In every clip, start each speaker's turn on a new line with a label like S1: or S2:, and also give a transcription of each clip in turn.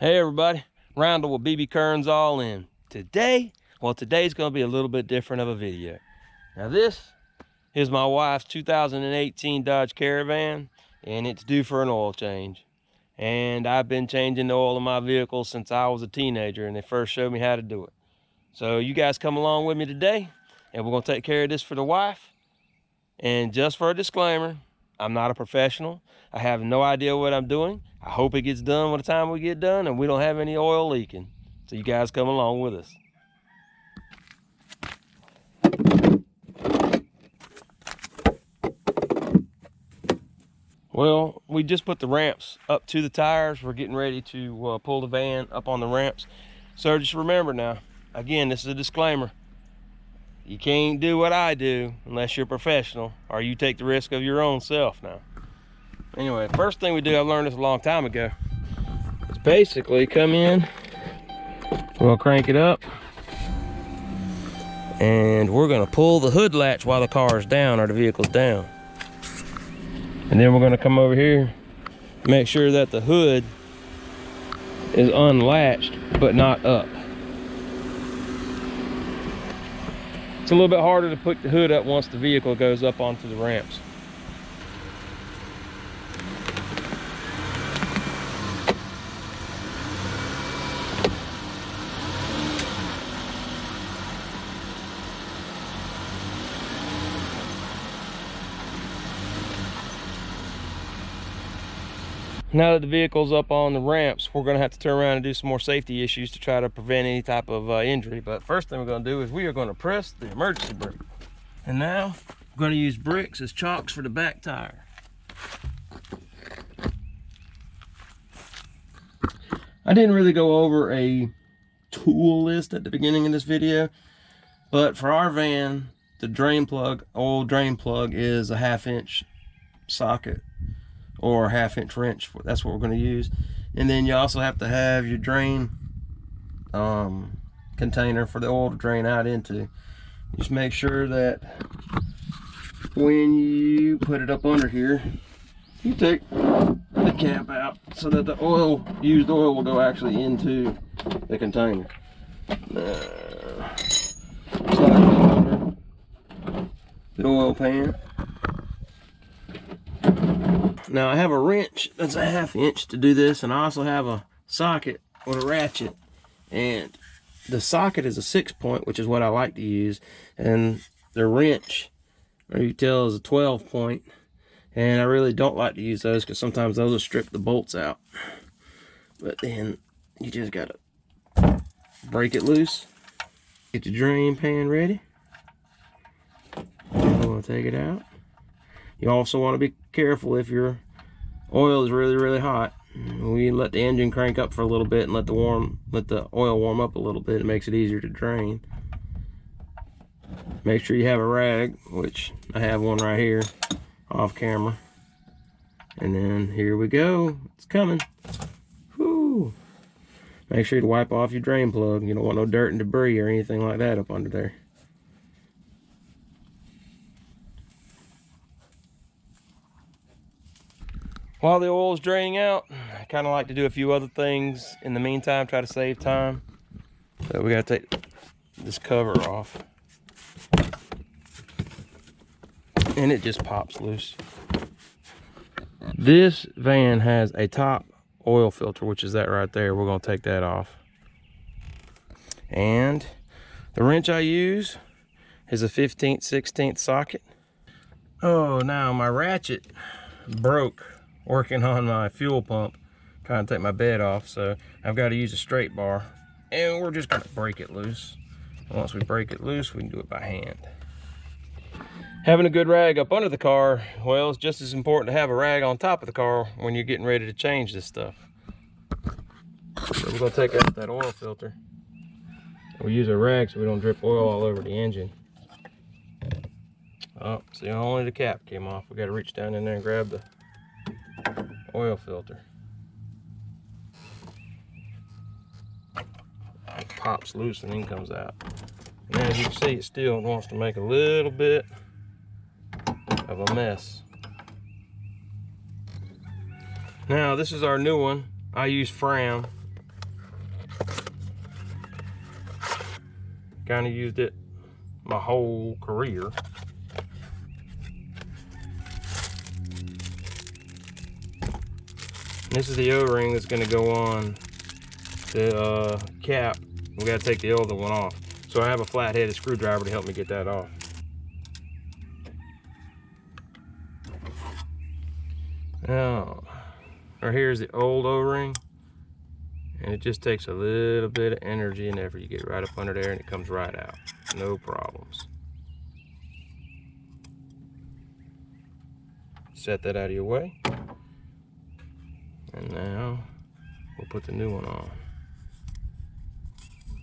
S1: Hey everybody, Randall with BB Kearns All In. Today's going to be a little bit different of a video. Now this is my wife's 2018 Dodge Caravan, and it's due for an oil change. And I've been changing the oil in my vehicle since I was a teenager, and they first showed me how to do it. So you guys come along with me today, and we're going to take care of this for the wife. And just for a disclaimer, I'm not a professional. I have no idea what I'm doing. I hope it gets done by the time we get done and we don't have any oil leaking. So you guys come along with us. Well, we just put the ramps up to the tires. We're getting ready to pull the van up on the ramps. So just remember now, again, this is a disclaimer. You can't do what I do unless you're a professional, or you take the risk of your own self now. Anyway, first thing we do, I learned this a long time ago, is basically come in, we'll crank it up, and we're gonna pull the hood latch while the car is down or the vehicle's down. And then we're gonna come over here, make sure that the hood is unlatched, but not up. It's a little bit harder to put the hood up once the vehicle goes up onto the ramps. Now that the vehicle's up on the ramps, we're gonna have to turn around and do some more safety issues to try to prevent any type of injury. But first thing we're gonna do is we are gonna press the emergency brake. And now we're gonna use bricks as chocks for the back tire. I didn't really go over a tool list at the beginning of this video, but for our van, the drain plug, old drain plug, is a 1/2 inch socket or a 1/2 inch wrench. That's what we're going to use. And then you also have to have your drain container for the oil to drain out into. Just make sure that when you put it up under here, you take the cap out so that the oil, used oil, will go actually into the container. Slide it under the oil pan. Now I have a wrench that's a 1/2 inch to do this, and I also have a socket with a ratchet, and the socket is a 6-point, which is what I like to use, and the wrench, or you can tell, is a 12-point, and I really don't like to use those because sometimes those will strip the bolts out. But then you just gotta break it loose, get your drain pan ready. I'm gonna take it out. You also want to be careful if your oil is really hot. We let the engine crank up for a little bit and let the oil warm up a little bit. It makes it easier to drain. Make sure you have a rag, which I have one right here off camera. And then here we go. It's coming. Whoo. Make sure to wipe off your drain plug. You don't want no dirt and debris or anything like that up under there. While the oil is draining out, I kind of like to do a few other things in the meantime, try to save time. So we got to take this cover off. And it just pops loose. This van has a top oil filter, which is that right there. We're going to take that off. And the wrench I use is a 15th, 16th socket. Oh, now my ratchet broke working on my fuel pump, trying to take my bed off, so I've got to use a straight bar, and we're just going to break it loose. And once we break it loose, we can do it by hand. Having a good rag up under the car, well, it's just as important to have a rag on top of the car when you're getting ready to change this stuff. So we're going to take out that oil filter. We'll use a rag so we don't drip oil all over the engine. Oh, see, only the cap came off. We got to reach down in there and grab the oil filter. It pops loose and then comes out. And as you can see, it still wants to make a little bit of a mess. Now this is our new one. I use Fram. kind of used it my whole career. This is the O-ring that's going to go on the cap. We got to take the other one off. So I have a flat-headed screwdriver to help me get that off. Now, right here is the old O-ring. And it just takes a little bit of energy and effort. You get right up under there and it comes right out. No problems. Set that out of your way. And now we'll put the new one on.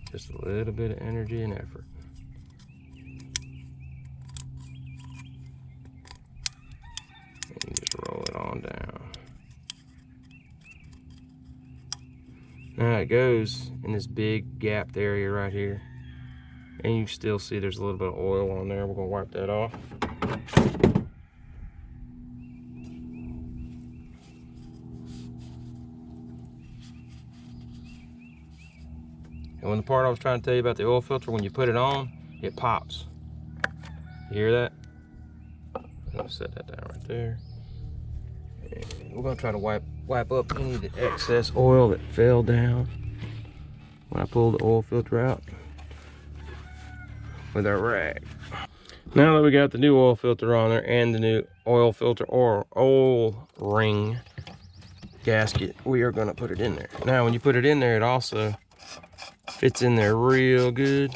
S1: Just a little bit of energy and effort. And you just roll it on down. Now it goes in this big gapped area right here. And you still see there's a little bit of oil on there. We're gonna wipe that off. And when the part I was trying to tell you about the oil filter, when you put it on, it pops. You hear that? I'm gonna set that down right there. And we're gonna try to wipe up any of the excess oil that fell down when I pulled the oil filter out with our rag. Now that we got the new oil filter on there and the new oil filter or oil ring gasket, we are gonna put it in there. Now when you put it in there, it also fits in there real good.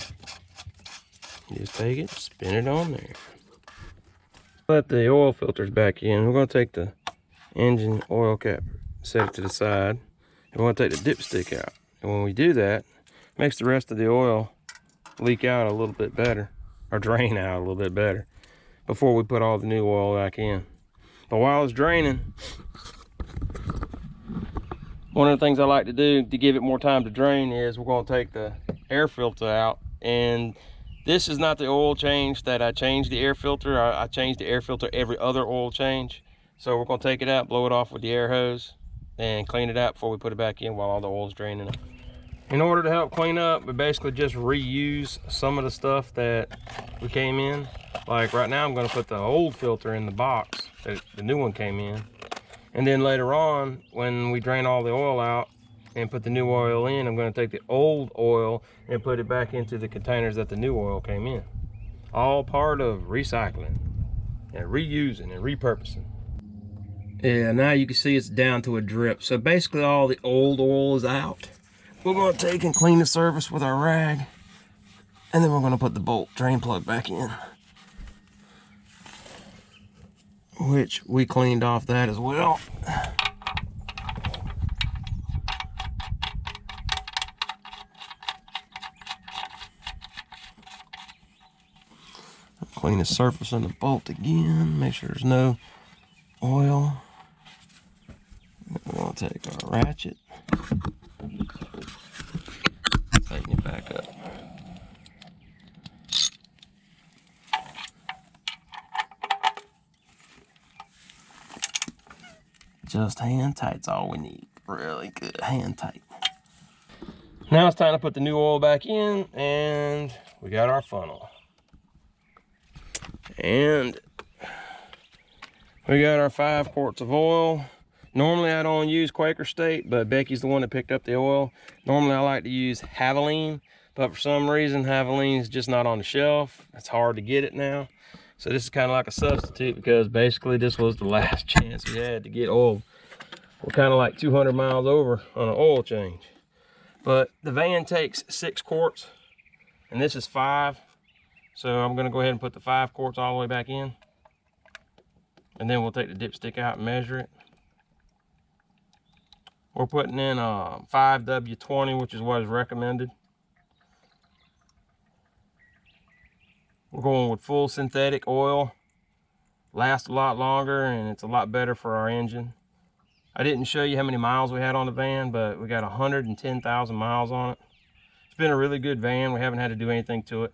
S1: You just take it, spin it on there. Let the oil filters back in. We're gonna take the engine oil cap, set it to the side, and we're gonna take the dipstick out. And when we do that, it makes the rest of the oil leak out a little bit better, or drain out a little bit better, before we put all the new oil back in. But while it's draining, one of the things I like to do to give it more time to drain is we're going to take the air filter out. And this is not the oil change that I changed the air filter. I changed the air filter every other oil change. So we're going to take it out, blow it off with the air hose, and clean it out before we put it back in while all the oil's draining it. In order to help clean up, we basically just reuse some of the stuff that we came in. Like right now I'm going to put the old filter in the box that the new one came in. And then later on, when we drain all the oil out and put the new oil in, I'm going to take the old oil and put it back into the containers that the new oil came in. All part of recycling and reusing and repurposing. Yeah, now you can see it's down to a drip. So basically all the old oil is out. We're going to take and clean the surface with our rag. And then we're going to put the bolt drain plug back in, which we cleaned off that as well. Clean the surface on the bolt again, make sure there's no oil. We're going to take our ratchet, tighten it back up. Just hand tight's all we need. Really good hand tight. Now it's time to put the new oil back in, and we got our funnel. And we got our 5 quarts of oil. Normally I don't use Quaker State, but Becky's the one that picked up the oil. Normally I like to use Havoline, but for some reason Havaline's just not on the shelf. It's hard to get it now. So this is kind of like a substitute, because basically this was the last chance we had to get oil. We're kind of like 200 miles over on an oil change. But the van takes 6 quarts, and this is 5. So I'm going to go ahead and put the 5 quarts all the way back in. And then we'll take the dipstick out and measure it. We're putting in 5W20, which is what is recommended. We're going with full synthetic oil. Lasts a lot longer and it's a lot better for our engine. I didn't show you how many miles we had on the van, but we got 110,000 miles on it. It's been a really good van. We haven't had to do anything to it.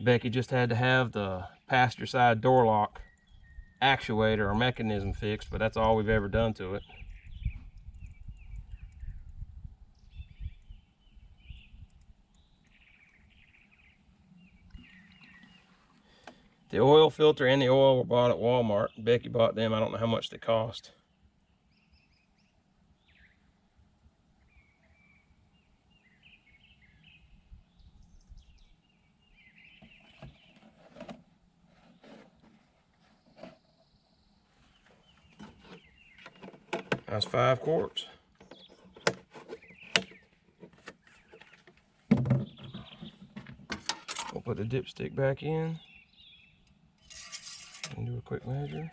S1: Becky just had to have the passenger side door lock actuator or mechanism fixed, but that's all we've ever done to it. The oil filter and the oil were bought at Walmart. Becky bought them. I don't know how much they cost. That's 5 quarts. We'll put the dipstick back in and do a quick measure.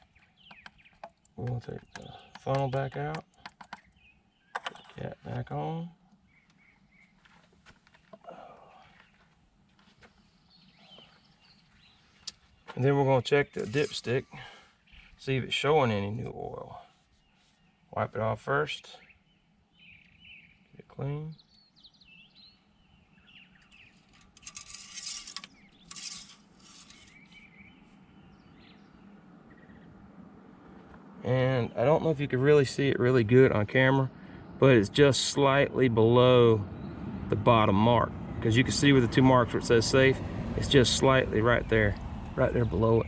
S1: We'll take the funnel back out, put the cap back on. And then we're going to check the dipstick, see if it's showing any new oil. Wipe it off first, get it clean. And I don't know if you can really see it really good on camera, but it's just slightly below the bottom mark. Because you can see with the 2 marks where it says safe, it's just slightly right there below it.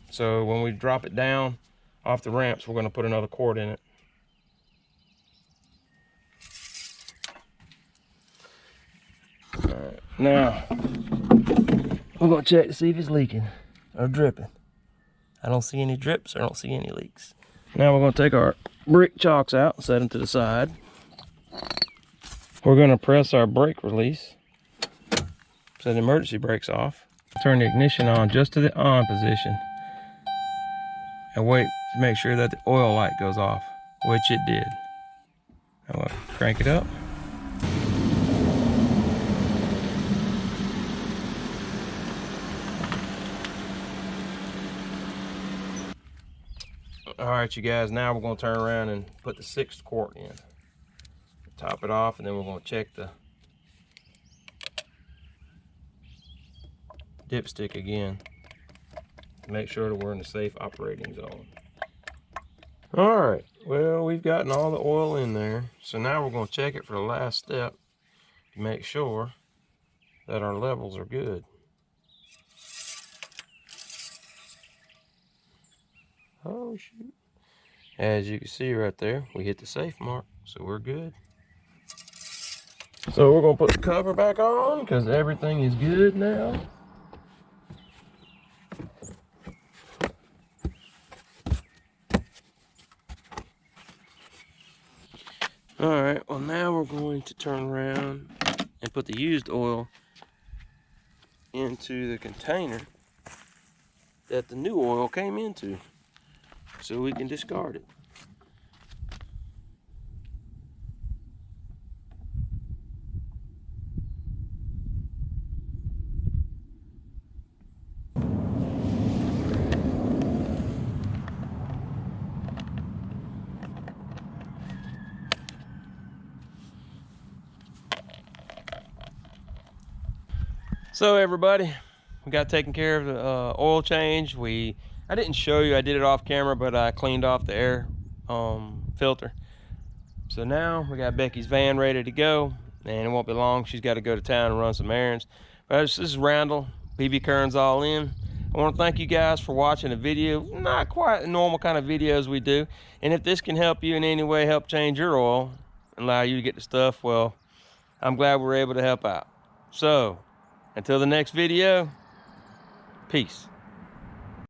S1: So when we drop it down off the ramps, we're going to put another quart in it. All right, now we're going to check to see if it's leaking or dripping. I don't see any drips, I don't see any leaks. Now we're going to take our brick chocks out and set them to the side. We're going to press our brake release so the emergency brake's off. Turn the ignition on just to the on position and wait to make sure that the oil light goes off, which it did. I'm going to crank it up. All right, you guys, now we're going to turn around and put the 6th quart in. Top it off, and then we're going to check the dipstick again to make sure that we're in the safe operating zone. All right, well, we've gotten all the oil in there, so now we're going to check it for the last step to make sure that our levels are good. Oh shoot. As you can see right there, we hit the safe mark, so we're good. So we're gonna put the cover back on because everything is good now. All right, well now we're going to turn around and put the used oil into the container that the new oil came into, so we can discard it. So everybody, we got taken care of the oil change. I didn't show you, I did it off camera, but I cleaned off the air filter. So now we got Becky's van ready to go, and it won't be long. She's got to go to town and run some errands. But this is Randall, BB Kearns All In. I want to thank you guys for watching the video. Not quite the normal kind of videos we do. And if this can help you in any way, help change your oil and allow you to get the stuff, well, I'm glad we're able to help out. So until the next video, peace.